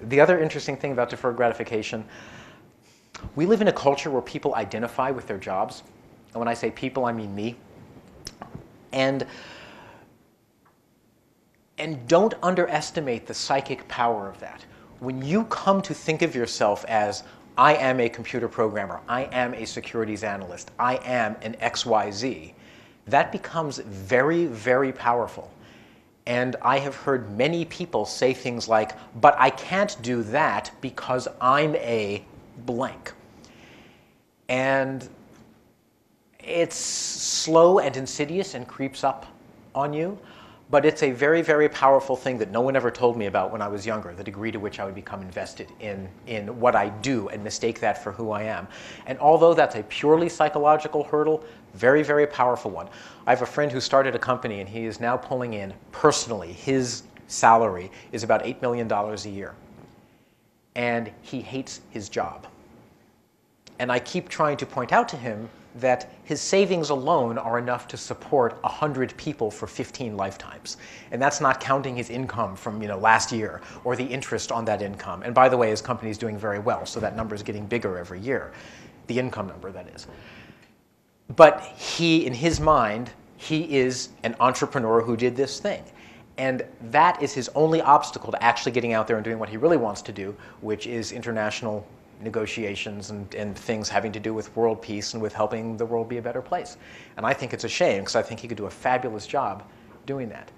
The other interesting thing about deferred gratification, we live in a culture where people identify with their jobs. And when I say people, I mean me. And don't underestimate the psychic power of that. When you come to think of yourself as, I am a computer programmer, I am a securities analyst, I am an XYZ, that becomes very, very powerful. And I have heard many people say things like, but I can't do that because I'm a blank. And it's slow and insidious and creeps up on you. But it's a very, very powerful thing that no one ever told me about when I was younger, the degree to which I would become invested in what I do and mistake that for who I am. And although that's a purely psychological hurdle, very, very powerful one. I have a friend who started a company, and he is now pulling in, personally, his salary is about $8 million a year. And he hates his job. And I keep trying to point out to him that his savings alone are enough to support 100 people for 15 lifetimes. And that's not counting his income from last year or the interest on that income. And by the way, his company is doing very well, so that number is getting bigger every year, the income number, that is. But he, in his mind, he is an entrepreneur who did this thing. And that is his only obstacle to actually getting out there and doing what he really wants to do, which is international negotiations and things having to do with world peace and with helping the world be a better place. And I think it's a shame, because I think he could do a fabulous job doing that.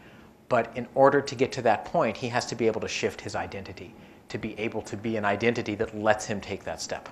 But in order to get to that point, he has to be able to shift his identity, to be able to be an identity that lets him take that step.